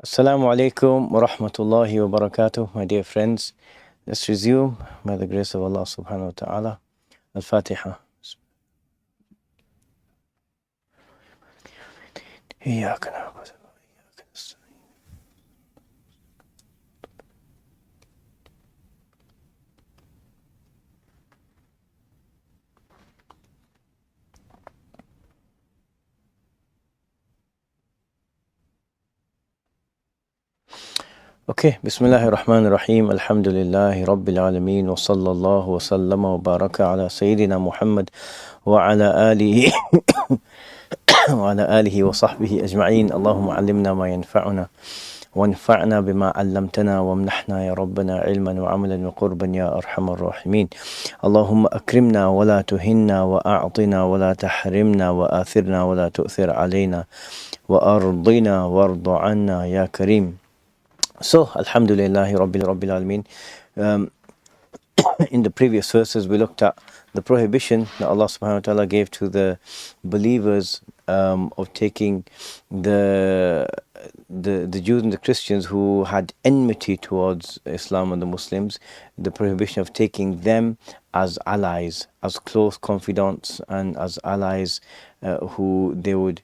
Assalamu alaikum wa rahmatullahi wa barakatuh, my dear friends. Let's resume by the grace of Allah subhanahu wa ta'ala. Al-Fatiha. إياك نعبد وإياك نستعين. Okay, Bismillahir Rahmanir Rahim. Alhamdulillahi Rabbil Alameen. Wa sallallahu wa sallama wa baraka ala Sayyidina Muhammad wa ala alihi وعلى آله وصحبه أجمعين. اللهم علمنا ما ينفعنا وانفعنا بما علمتنا وامنحنا يا ربنا علما وعملا وقربا يا أرحم الراحمين. اللهم أكرمنا ولا تهنا وأعطنا ولا تحرمنا وآثرنا ولا تؤثر علينا وأرضنا وارض عنا يا كريم. So, Alhamdulillahi Rabbil Alameen. In the previous verses, we looked at the prohibition that Allah subhanahu wa ta'ala gave to the believers of taking the Jews and the Christians who had enmity towards Islam and the Muslims, the prohibition of taking them as allies, as close confidants, and as allies who they would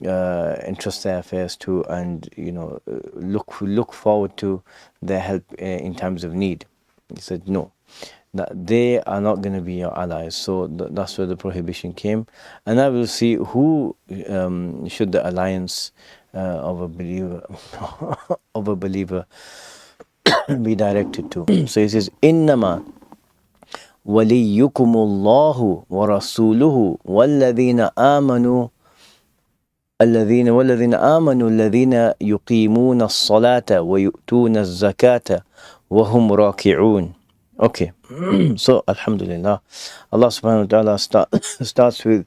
entrust their affairs to, and look forward to their help in times of need. He said no, that they are not going to be your allies. So that's where the prohibition came. And I will see who should the alliance of a believer be directed to. So he says, إنما وليكم الله ورسوله والذين آمنوا الذين يقيمون الصلاة ويؤتون الزكاة وهم راكعون. Okay, so Alhamdulillah, Allah subhanahu wa ta'ala starts with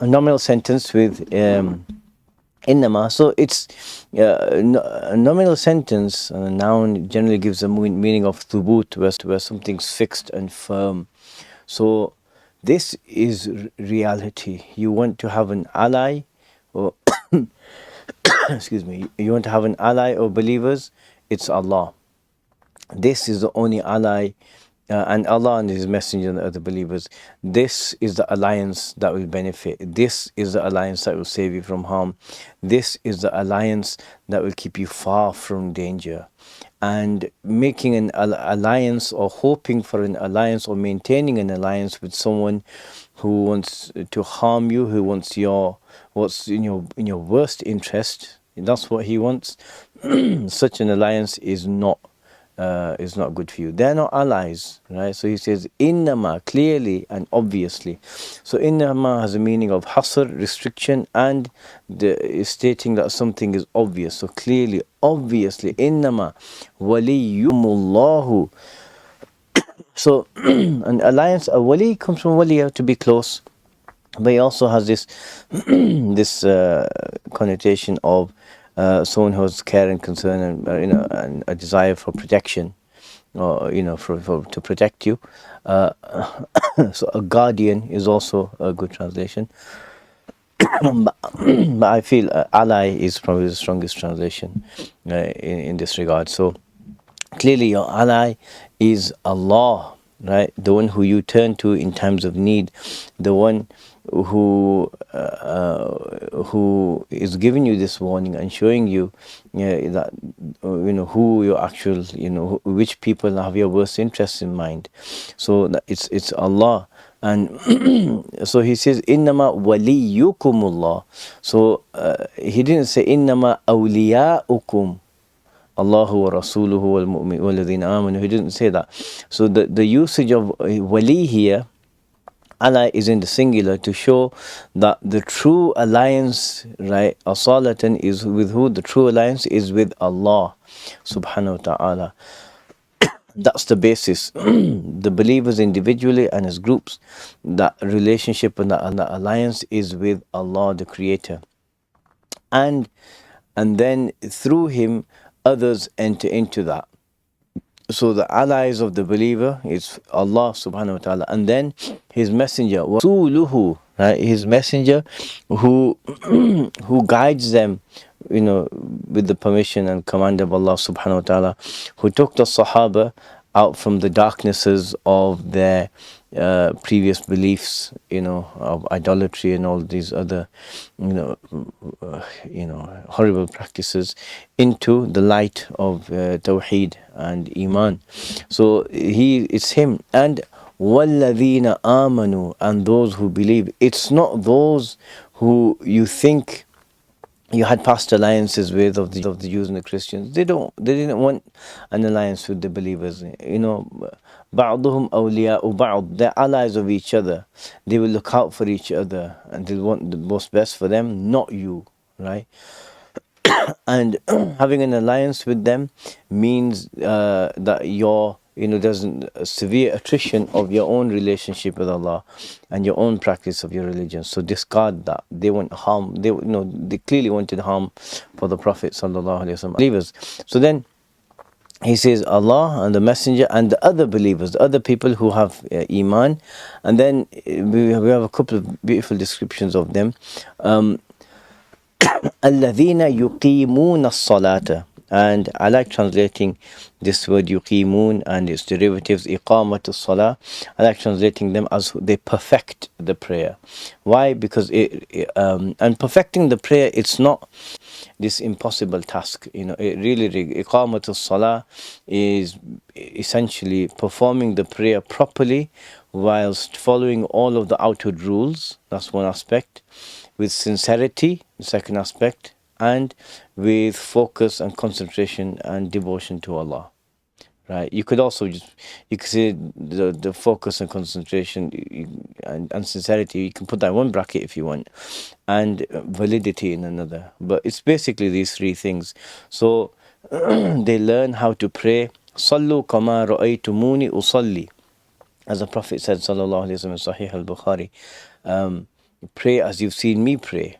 a nominal sentence with innama. So it's a nominal sentence, a noun generally gives a meaning of thubut, where something's fixed and firm. So this is reality. You want to have an ally, or excuse me, you want to have an ally or believers, it's Allah. This is the only ally, and Allah and His Messenger and the other believers. This is the alliance that will benefit. This is the alliance that will save you from harm. This is the alliance that will keep you far from danger. And making an alliance, or hoping for an alliance, or maintaining an alliance with someone who wants to harm you, who wants what's in your worst interest, that's what he wants. Such an alliance is not good for you. They're not allies, right? So he says innama, clearly and obviously. So innama has a meaning of hasr, restriction, and is stating that something is obvious. So clearly, obviously, innama waliyumullahu. So an alliance, a wali comes from waliya, to be close, but he also has this connotation of someone who has care and concern, and a desire for protection, or to protect you. So a guardian is also a good translation. but I feel ally is probably the strongest translation in this regard. So clearly your ally is Allah, right? The one who you turn to in times of need, the one who is giving you this warning and showing you that who your actual which people have your worst interests in mind. So that it's Allah. And so he says innama waliyukumullah. So he didn't say innama awliyaukum Allahu wa rasuluhu wal mu'min walladhina amanu. He didn't say that. So the usage of wali here, ally, is in the singular to show that the true alliance, right, asalatan, is with who? The true alliance is with Allah subhanahu wa ta'ala. That's the basis. The believers individually and as groups, that relationship and that alliance is with Allah the Creator. And then through Him, others enter into that. So the allies of the believer is Allah subhanahu wa ta'ala, and then His Messenger, Rasuluhu, right? His Messenger who guides them with the permission and command of Allah subhanahu wa ta'ala, who took the Sahaba out from the darknesses of their previous beliefs, of idolatry and all these other, horrible practices, into the light of Tawheed and Iman. So it's him. And وَالَّذِينَ آمَنُوا, and those who believe. It's not those who you think you had past alliances with, of the Jews and the Christians. They didn't want an alliance with the believers. بَعْضُهُمْ أَوْلِيَاءُ بَعْض. They're allies of each other. They will look out for each other and they'll want the most best for them, not you, right? And having an alliance with them means that there's a severe attrition of your own relationship with Allah and your own practice of your religion. So discard that. They want harm. They clearly wanted harm for the Prophet sallallahu alaihi wasallam believers. So then he says Allah and the Messenger and the other believers, the other people who have Iman. And then we have a couple of beautiful descriptions of them. الَّذِينَ يُقِيمُونَ الصَّلَاةَ. And I like translating this word yuqimun and its derivatives, iqamatu salah. I like translating them as they perfect the prayer. Why? Because and perfecting the prayer, it's not this impossible task. It really, iqamatu salah is essentially performing the prayer properly whilst following all of the outward rules. That's one aspect. With sincerity, the second aspect, and with focus and concentration and devotion to Allah. Right? You could also you could say the focus and concentration and sincerity, you can put that in one bracket if you want, and validity in another. But it's basically these three things. So they learn how to pray. Sallu kama ra'aytumuni usalli. As the Prophet said, sallallahu alaihi wasallam, Sahih al-Bukhari, pray as you've seen me pray,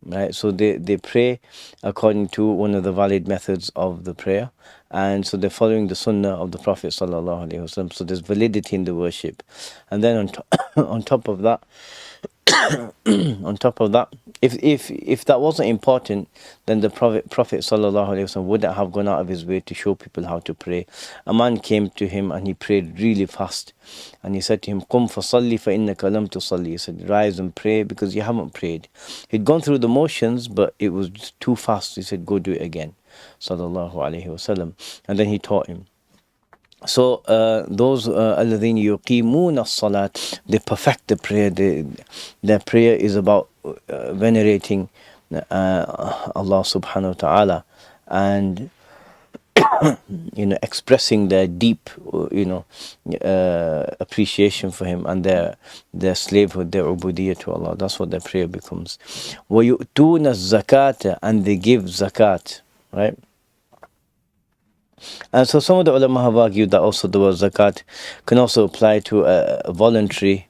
right? So they pray according to one of the valid methods of the prayer, and so they're following the sunnah of the Prophet sallallahu alaihi wasallam. So there's validity in the worship. And then on top of that, if that wasn't important, then the Prophet sallallahu alaihi wasallam wouldn't have gone out of his way to show people how to pray. A man came to him and he prayed really fast, and he said to him, "Qum fasalli fa innaka lam tusalli." He said, "Rise and pray because you haven't prayed." He'd gone through the motions, but it was too fast. He said, "Go do it again," sallallahu alaihi wasallam. And then he taught him. So those الَّذِينَ يُقِيمُونَ الصَّلَاةِ, they perfect the prayer. Their prayer is about venerating Allah subhanahu wa ta'ala, and expressing their deep appreciation for him and their slavehood, their ubudiyyah to Allah. That's what their prayer becomes. وَيُؤْتُونَ الزَّكَاةَ, and they give zakat, right? And so some of the ulama have argued that also the word zakat can also apply to a voluntary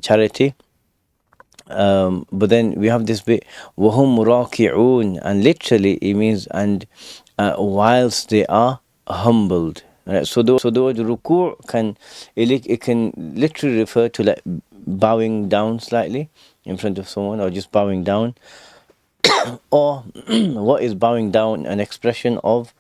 charity. But then we have this bit, وَهُمْ رَاكِعُونَ, and literally it means whilst they are humbled. Right? So the word ruku' can literally refer to like bowing down slightly in front of someone, or just bowing down. Or what is bowing down? An expression of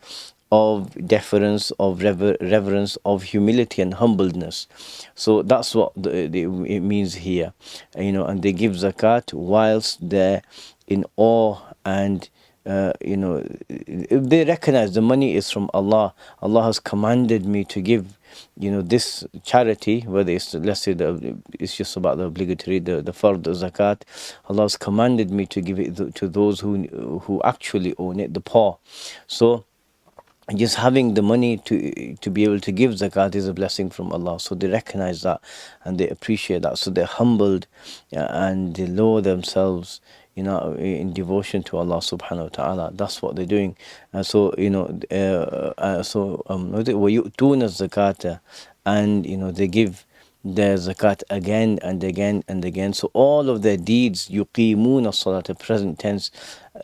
deference, of reverence, of humility and humbleness. So that's what it means here. And they give zakat whilst they're in awe, and they recognize the money is from Allah. Allah has commanded me to give this charity, whether it's, let's say, it's just about the obligatory, the fard, the zakat. Allah has commanded me to give it to those who actually own it, the poor. So just having the money to be able to give zakat is a blessing from Allah. So they recognize that and they appreciate that. So they're humbled and they lower themselves in devotion to Allah subhanahu wa ta'ala. That's what they're doing. So وَيُؤْتُونَ الزَّكَاةَ, and they give their zakat again and again and again. So all of their deeds, yuqimuna salat, present tense,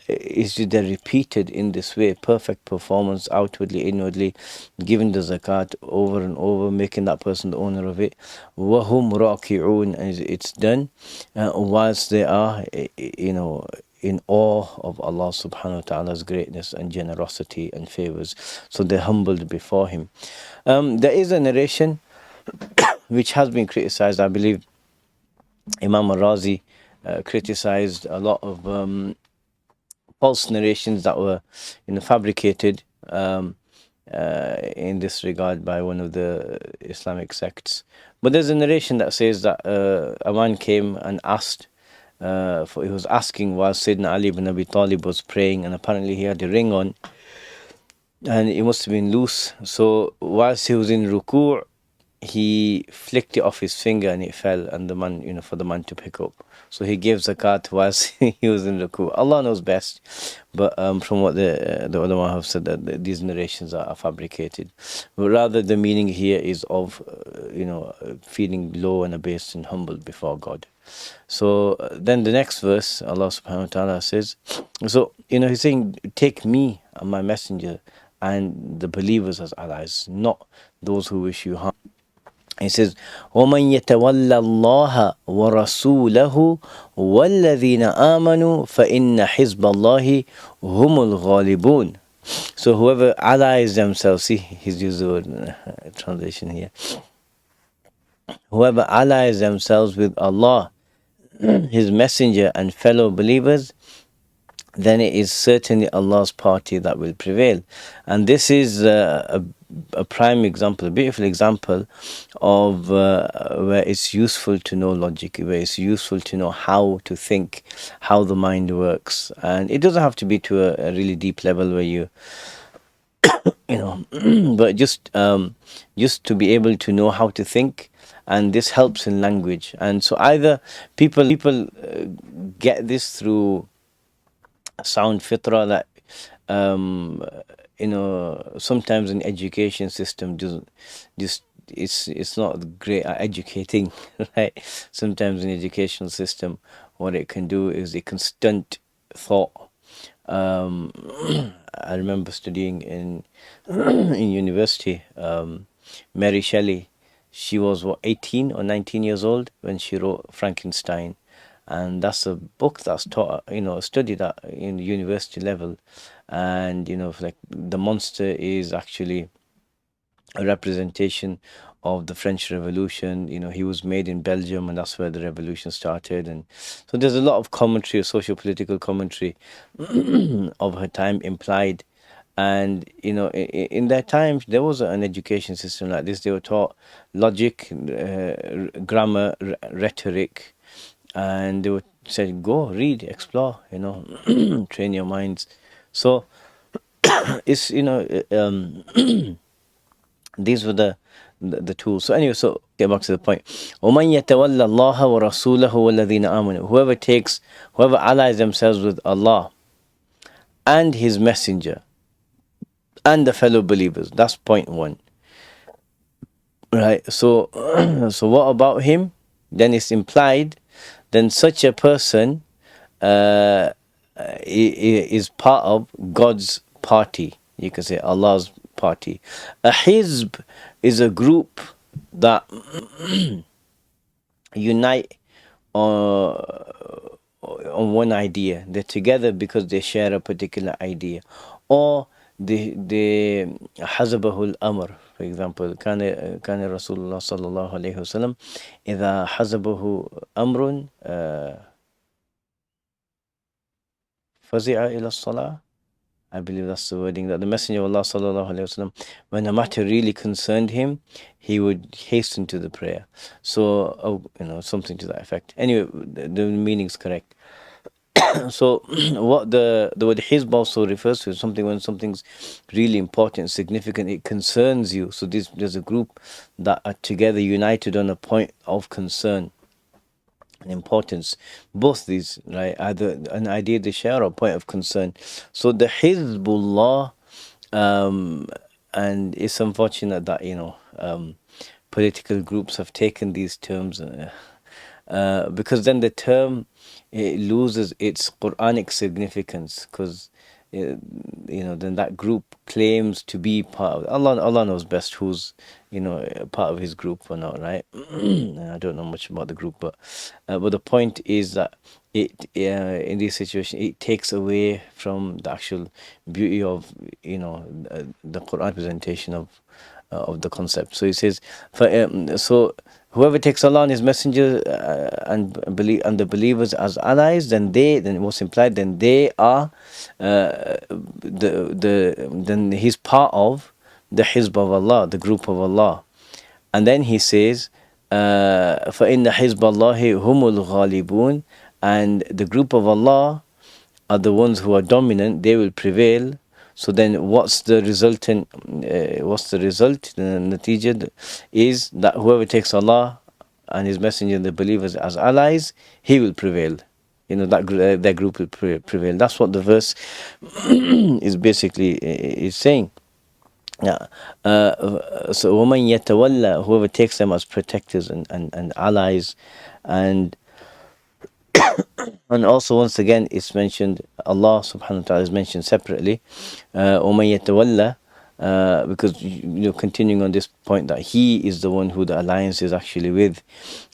is they're repeated in this way, perfect performance, outwardly, inwardly, giving the zakat over and over, making that person the owner of it. Wahum raki'un, and it's done whilst they are, in awe of Allah subhanahu wa ta'ala's greatness and generosity and favors. So they're humbled before Him. There is a narration which has been criticized. I believe Imam al-Razi criticized a lot of false narrations that were fabricated in this regard by one of the Islamic sects. But there's a narration that says that a man came and asked, he was asking while Sayyidina Ali ibn Abi Talib was praying, and apparently he had a ring on and it must have been loose. So whilst he was in ruku', he flicked it off his finger and it fell, and the man, for the man to pick up. So he gave zakat whilst he was in ruku'. Allah knows best, but from what the ulama have said, that these narrations are fabricated. But rather the meaning here is of, feeling low and abased and humbled before God. So then the next verse, Allah subhanahu wa ta'ala says, so, He's saying, take me and my messenger and the believers as allies, not those who wish you harm. He says, وَمَنْ يَتَوَلَّ اللَّهَ وَرَسُولَهُ وَالَّذِينَ آمَنُوا فَإِنَّ حِزْبَ اللَّهِ هُمُ الْغَالِبُونَ. So whoever allies themselves, see, he's used the word translation here. Whoever allies themselves with Allah, His messenger and fellow believers, then it is certainly Allah's party that will prevail. And this is a prime example, a beautiful example of where it's useful to know logic, where it's useful to know how to think, how the mind works. And it doesn't have to be to a really deep level where but just to be able to know how to think. And this helps in language. And so either people get this through sound fitra that sometimes in education system it's not great at educating, right? Sometimes in educational system what it can do is it can stunt thought. I remember studying in university, Mary Shelley. She was 18 or 19 years old when she wrote Frankenstein. And that's a book that's taught, studied at in university level. And, like the monster is actually a representation of the French Revolution. He was made in Belgium, and that's where the revolution started. And so there's a lot of commentary, socio-political commentary of her time implied. And, in that time, there was an education system like this. They were taught logic, grammar, rhetoric, and they would say, go, read, explore, train your minds. So, it's, these were the tools. So anyway, so get back to the point. وَمَنْ يَتَوَلَّ اللَّهَ وَرَسُولَهُ وَالَّذِينَ آمَنُوا. Whoever allies themselves with Allah and His messenger and the fellow believers. That's point one. Right, so what about him? Then it's implied, then such a person is part of God's party. You can say Allah's party. A hizb is a group that unite on one idea. They're together because they share a particular idea, or the حزبه الأمر. For example, كان رسول الله صلى الله عليه وسلم إذا حزبه أمر فزع إلى الصلاة. I believe that's the wording, that the Messenger of Allah sallallahu alaihi wasallam, when a matter really concerned him, he would hasten to the prayer. So, something to that effect. Anyway, the meaning is correct. So, what the word hizb also refers to is something when something's really important, significant, it concerns you. So there's a group that are together, united on a point of concern and importance. Both these, right? Either an idea they share or a point of concern. So the Hizbullah, and it's unfortunate that political groups have taken these terms, because then the term, it loses its Quranic significance, because then that group claims to be part of Allah. Allah knows best who's part of his group or not, right? I don't know much about the group, but the point is that in this situation, it takes away from the actual beauty of the Quran presentation of the concept. So he says, so whoever takes Allah and His Messenger and the believers as allies, then what's implied, then they are then he's part of the Hizb of Allah, the group of Allah. And then he says, فَإِنَّ حِزْبَ اللَّهِ هُمُ الْغَالِبُونَ, and the group of Allah are the ones who are dominant, they will prevail. So then what's the result? The natija is that whoever takes Allah and His Messenger and the believers as allies, he will prevail. That group will prevail. That's what the verse is basically is saying. Yeah. So وَمَنْ يَتَوَلَّى, whoever takes them as protectors and allies, and also once again it's mentioned, Allah subhanahu wa ta'ala is mentioned separately, وَمَنْ يَتَوَلَّى, because continuing on this point that He is the one who the alliance is actually with,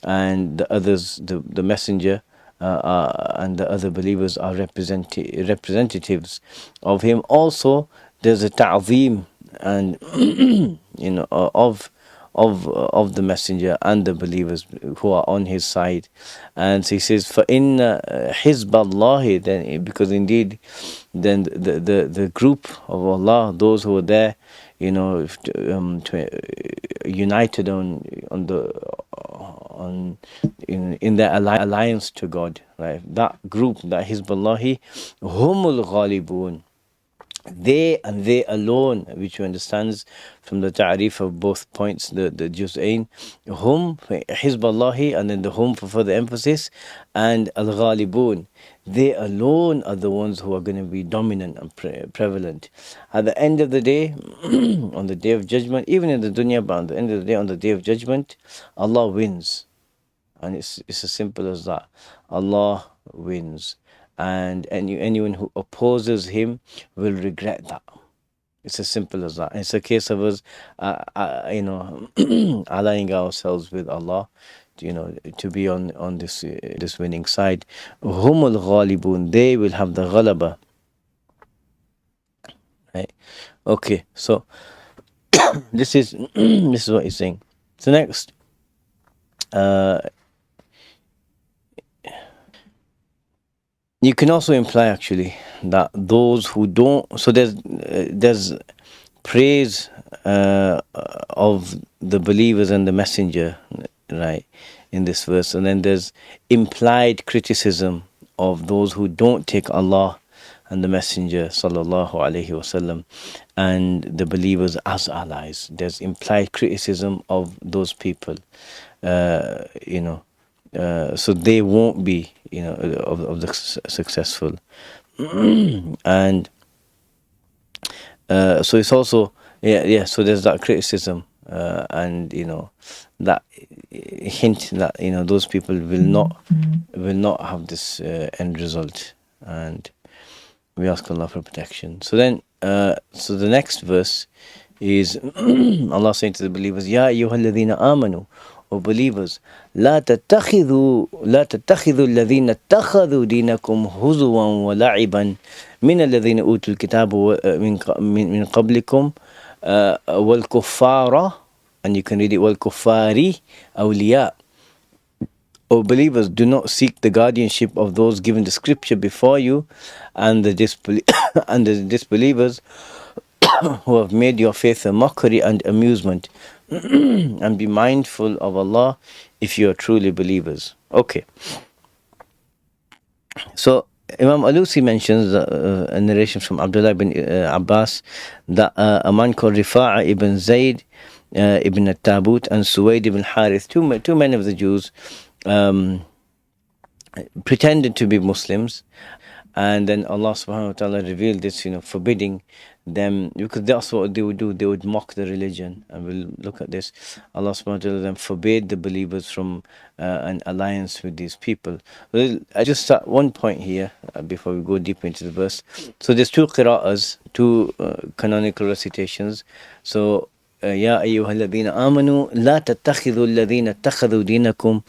and the others, the messenger and the other believers are representatives of Him. Also there's a ta'zeem and of the messenger and the believers who are on his side. And so he says, فَإِنَّ حِزْبَ اللَّهِ, then because indeed then the group of Allah, those who are there united in their alliance to God, right? That group, that Hizballahi, humul ghalibun, they and they alone, which you understands from the ta'rif of both points, the juz'ain, hum, Hizballahi, and then the hum for further emphasis, and al-ghalibun, they alone are the ones who are going to be dominant and prevalent. At the end of the day, on the day of judgment, even in the dunya, but at the end of the day, on the day of judgment, Allah wins. And it's as simple as that. Allah wins. And anyone who opposes Him will regret that. It's as simple as that. It's a case of us, allying ourselves with Allah, to be on this winning side. Humul ghalibun, they will have the ghalaba. Right? Okay, so this is what he's saying. So next, you can also imply actually that those who don't. So there's praise of the believers and the messenger, right, in this verse, and then there's implied criticism of those who don't take Allah and the messenger sallallahu alaihi wasallam and the believers as allies. There's implied criticism of those people, so they won't be, of the successful. And so it's also, so there's that criticism, and that hint that those people will not have this end result, and we ask Allah for protection. So then, so the next verse is Allah saying to the believers, Ya ayyuhalladhina amanu, O believers, لا تتخذوا الذين اتخذوا دينكم هزوا ولعبا من الذين أوتوا الكتاب من قبلكم والكفار, and you can read it والكفار أولياء. O believers, do not seek the guardianship of those given the scripture before you and the disbelievers who have made your faith a mockery and amusement. And be mindful of Allah if you are truly believers. Okay. So Imam Alusi mentions a narration from Abdullah ibn Abbas that a man called Rifa'a ibn Zayd ibn al-Tabut and Suwayd ibn Harith, two men of the Jews, pretended to be Muslims, and then Allah subhanahu wa ta'ala revealed this, forbidding them, because that's what they would do. They would mock the religion, and we'll look at this. Allah subhanahu wa ta'ala then forbade the believers from an alliance with these people. Well, I just start one point here before we go deep into the verse. So there's two qira'ahs, two canonical recitations. So يا أيها الذين آمنوا لا تتخذوا الذين اتخذوا دينكم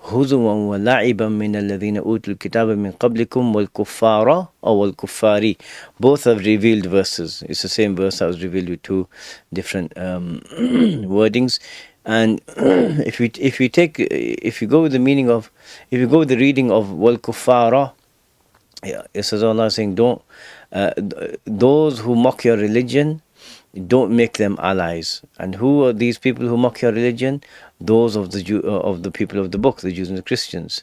هزوا ولعبا من الذين أوتوا الكتاب من قبلكم والكفار أو الكفاري. Both have revealed verses. It's the same verse that was revealed with two different wordings. And if you go with the meaning of, if you go with the reading of wal kuffara, it says Allah saying, don't those who mock your religion, don't make them allies. And who are these people who mock your religion? Those of the people of the book, the Jews and the Christians.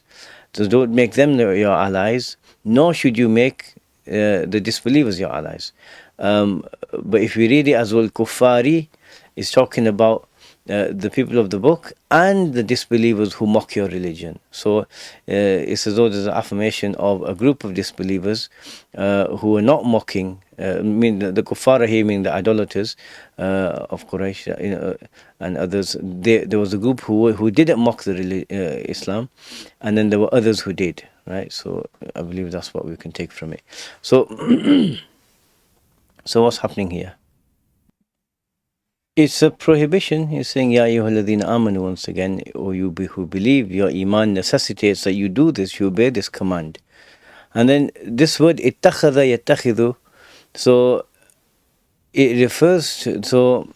So don't make them your allies, nor should you make the disbelievers your allies. But if we read it as well, kuffari is talking about the people of the book and the disbelievers who mock your religion. So it's as though there's an affirmation of a group of disbelievers who are not mocking. I mean, the kuffar here mean the idolaters of Quraysh, and others. There was a group who didn't mock the Islam, and then there were others who did. Right. So I believe that's what we can take from it. So, so what's happening here? It's a prohibition. He's saying, Ya ayyuhalladhina amanu, once again, or you who believe, your iman necessitates that you do this, you obey this command. And then this word, ittakhadha yattakhidhu, so it refers to, so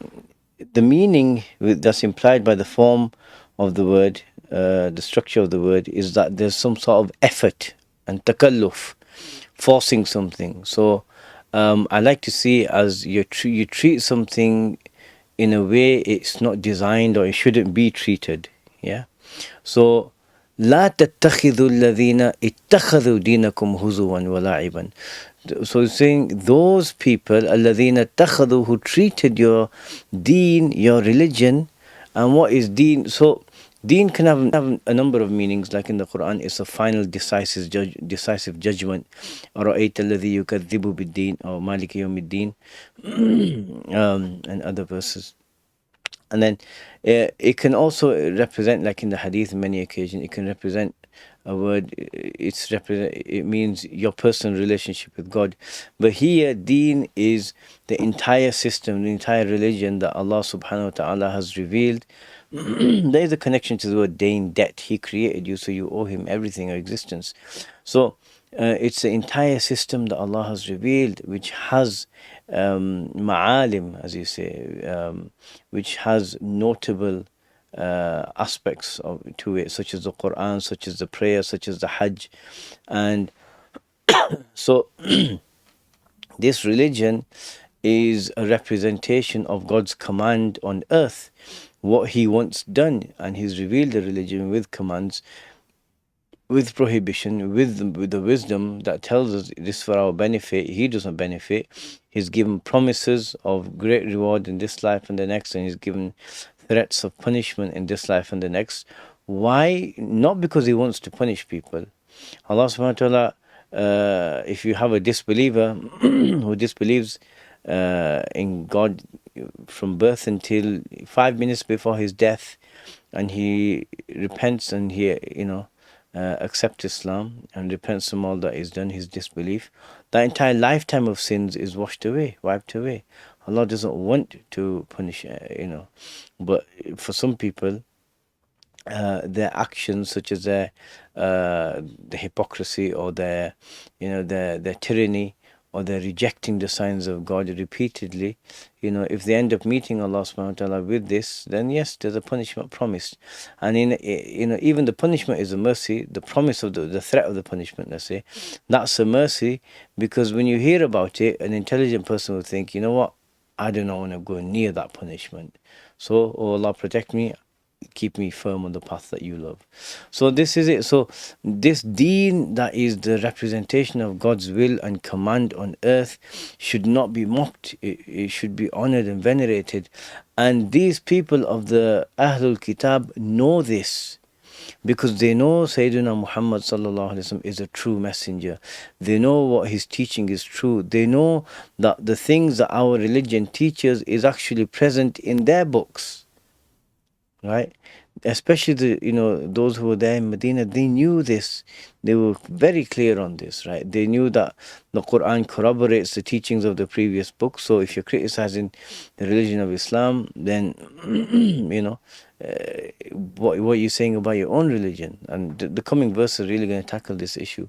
the meaning that's implied by the form of the word, the structure of the word, is that there's some sort of effort and takalluf, forcing something. So I like to see it as you treat something in a way it's not designed or it shouldn't be treated. Yeah. So لا تتخذوا الذين اتخذوا دينكم هزوا ولعبا. So it's saying those people الذين اتخذوا, who treated your deen, your religion. And what is deen? So deen can have a number of meanings. Like in the Quran, it's a final decisive judgment. أرأيت الذي يكذب بالدين or مالك يوم الدين, and other verses. And then it can also represent, like in the hadith, many occasions, it can represent a word. It means your personal relationship with God. But here, deen is the entire system, the entire religion that Allah subhanahu wa ta'ala has revealed. There is a connection to the word dain, debt. He created you, so you owe him everything, your existence. So it's the entire system that Allah has revealed, which has ma'alim, as you say, which has notable aspects to it, such as the Quran, such as the prayer, such as the Hajj. And so this religion is a representation of God's command on earth, what he wants done, and he's revealed the religion with commands, with prohibition, with the wisdom that tells us this for our benefit. He doesn't benefit. He's given promises of great reward in this life and the next, and he's given threats of punishment in this life and the next. Why? Not because he wants to punish people. Allah subhanahu wa ta'ala, if you have a disbeliever who disbelieves in God from birth until 5 minutes before his death, and he repents and he accepts Islam and repents from all that he's done, his disbelief, that entire lifetime of sins is washed away, wiped away. Allah doesn't want to punish, but for some people, their actions, such as the hypocrisy, or their tyranny, or they're rejecting the signs of God repeatedly, if they end up meeting Allah subhanahu wa ta'ala with this, then yes, there's a punishment promised. And even the punishment is a mercy. The promise of the threat of the punishment, let's say, that's a mercy, because when you hear about it, an intelligent person will think, you know what, I do not want to go near that punishment. So, oh Allah, protect me, keep me firm on the path that you love. So this is it. So this deen, that is the representation of God's will and command on earth, should not be mocked. It should be honored and venerated. And these people of the Ahlul Kitab know this, because they know Sayyidina Muhammad sallallahu alaihi wasallam is a true messenger. They know what his teaching is true. They know that the things that our religion teaches is actually present in their books, right? Especially those who were there in Medina, they knew this. They were very clear on this, right? They knew that the Quran corroborates the teachings of the previous books. So if you're criticizing the religion of Islam, then what you're saying about your own religion. And the coming verse is really going to tackle this issue.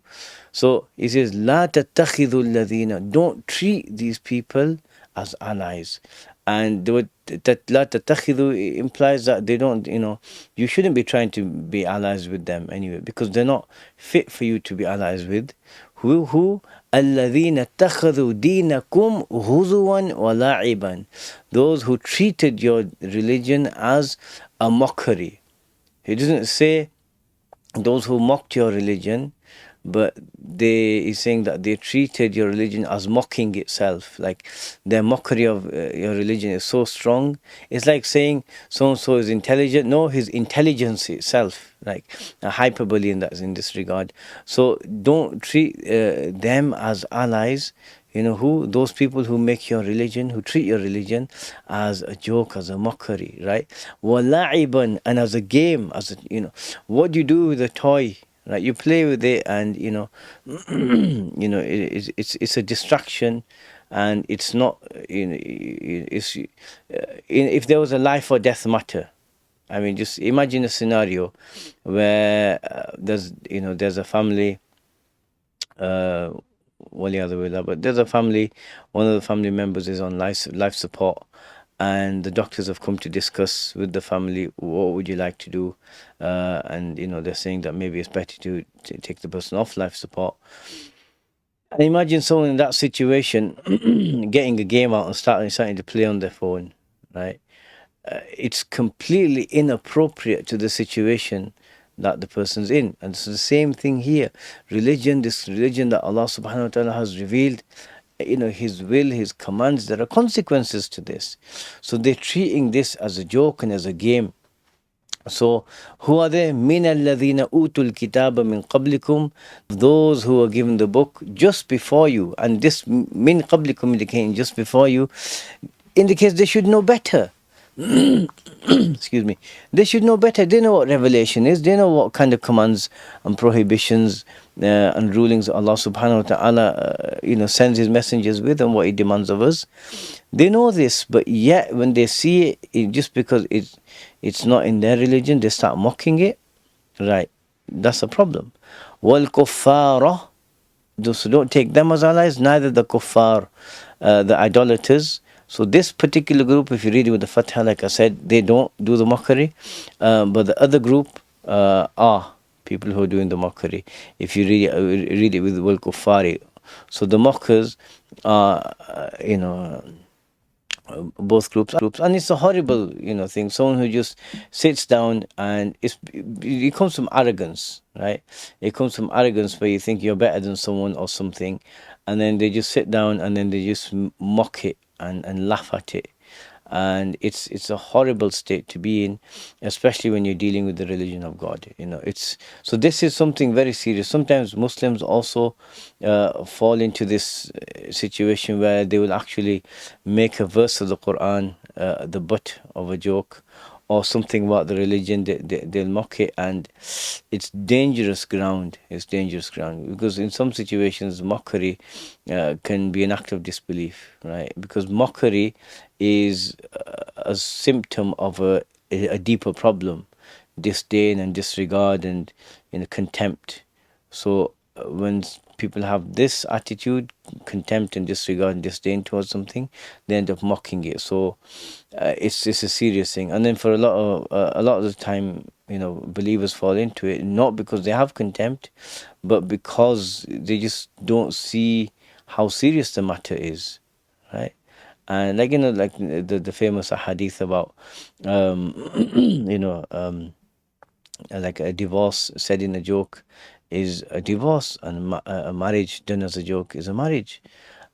So he says, "La tattakhidhu alladhina." Don't treat these people as allies. And that la tattakhidhu implies that they don't, you shouldn't be trying to be allies with them anyway, because they're not fit for you to be allies with. Who? الَّذِينَ اتَّخَذُوا دِينَكُمْ هُزُوًا وَلَعِبًا. Those who treated your religion as a mockery. He doesn't say those who mocked your religion, but he's saying that they treated your religion as mocking itself. Like their mockery of your religion is so strong. It's like saying so-and-so is intelligent. No, his intelligence itself, like a hyperbole in this regard. So don't treat them as allies. Who? Those people who make your religion, who treat your religion as a joke, as a mockery, right? وَلَعِبًا, and as a game, what do you do with a toy? Right, you play with it, and it's a distraction, and it's not. If there was a life or death matter, I mean, just imagine a scenario where there's a family. But there's a family. One of the family members is on life support, and the doctors have come to discuss with the family, what would you like to do, and they're saying that maybe it's better to take the person off life support. And imagine someone in that situation getting a game out and starting to play on their phone, right? It's completely inappropriate to the situation that the person's in. And it's the same thing here. This religion that Allah subhanahu wa ta'ala has revealed, his will, his commands, there are consequences to this. So they're treating this as a joke and as a game. So who are they? مِنَ الَّذِينَ أُوتُوا الْكِتَابَ مِنْ قَبْلِكُمْ. Those who were given the book just before you. And this min qablikum indicating just before you indicates they should know better. Excuse me. They should know better. They know what revelation is. They know what kind of commands and prohibitions and rulings Allah subhanahu wa ta'ala sends his messengers with, and what he demands of us. They know this, but yet when they see it just because it's not in their religion, they start mocking it. Right. That's a problem. وَالْكُفَّارَ. So don't take them as allies, neither the kuffar, the idolaters. So this particular group, if you read it with the fatha, like I said, they don't do the mockery. But the other group are people who are doing the mockery. If you read it with wal kuffari. So the mockers are, both groups, and it's a horrible thing. Someone who just sits down, and it comes from arrogance, right? It comes from arrogance where you think you're better than someone or something, and then they just sit down and then they just mock it and laugh at it. And it's a horrible state to be in, especially when you're dealing with the religion of God. So this is something very serious. Sometimes Muslims also fall into this situation where they will actually make a verse of the Quran the butt of a joke, or something about the religion. They'll mock it, and it's dangerous ground. It's dangerous ground, because in some situations mockery can be an act of disbelief, right? Because mockery is a symptom of a deeper problem: disdain and disregard and contempt. So when people have this attitude, contempt and disregard and disdain towards something, they end up mocking it. So it's a serious thing. And then for a lot of the time, believers fall into it, not because they have contempt, but because they just don't see how serious the matter is, right? And like the famous hadith about like a divorce said in a joke is a divorce, and a marriage done as a joke is a marriage.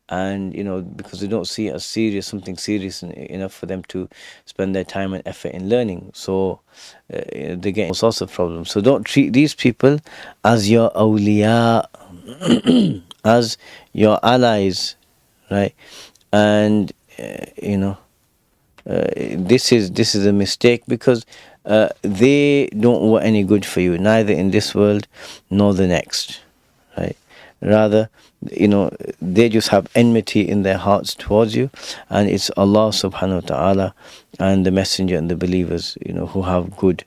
and because they don't see it as serious, something serious enough for them to spend their time and effort in learning. So they get all sorts of problems. So don't treat these people as your awliya, as your allies, right? And this is a mistake, because they don't want any good for you, neither in this world nor the next, right? Rather, they just have enmity in their hearts towards you, and it's Allah subhanahu wa ta'ala and the messenger and the believers, who have goodwill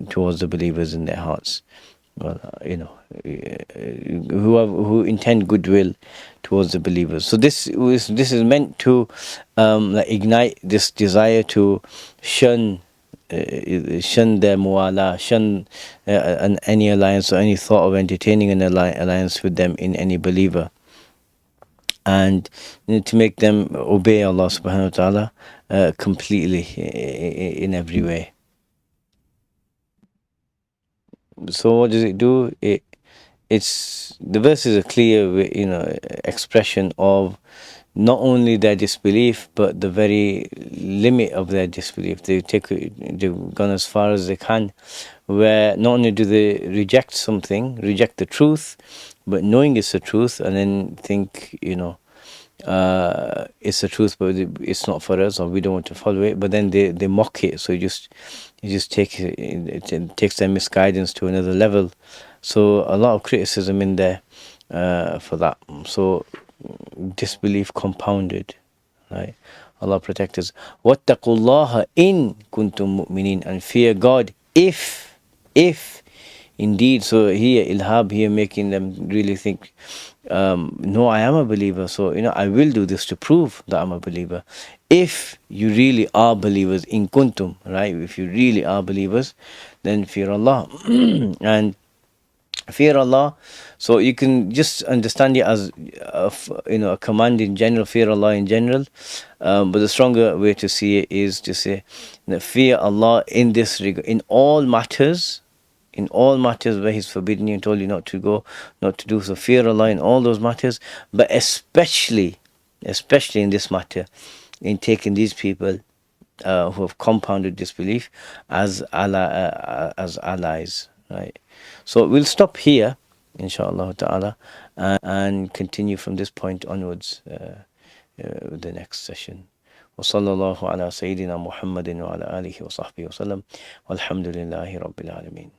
towards the believers in their hearts. Well, who intend goodwill towards the believers. So this is meant to ignite this desire to shun their muwala, shun any alliance or any thought of entertaining an alliance with them in any believer, and to make them obey Allah subhanahu wa ta'ala completely in every way. So what does it do? It's the verse is a clear expression of not only their disbelief, but the very limit of their disbelief. They've gone as far as they can, where not only do they reject the truth, but knowing it's the truth, and then think it's the truth, but it's not for us, or we don't want to follow it. But then they mock it, so you just it takes their misguidance to another level. So a lot of criticism in there for that. So disbelief compounded, right? Allah protect us. Wattaqullaha in kuntum mu'minin, and fear God if indeed. So here ilhab, here making them really think, no, I am a believer, so I will do this to prove that I'm a believer. If you really are believers, in kuntum, right? If you really are believers, then fear Allah. And fear Allah, so you can just understand it as a command in general, fear Allah in general, but the stronger way to see it is to say that fear Allah in this regard, in all matters where He's forbidden you and told you not to do. So fear Allah in all those matters, but especially in this matter, in taking these people who have compounded disbelief as allies, right? So we'll stop here, inshallah ta'ala, and continue from this point onwards with the next session. وصلى الله على سيدنا محمد وعلى آله وصحبه وسلم والحمد لله رب العالمين.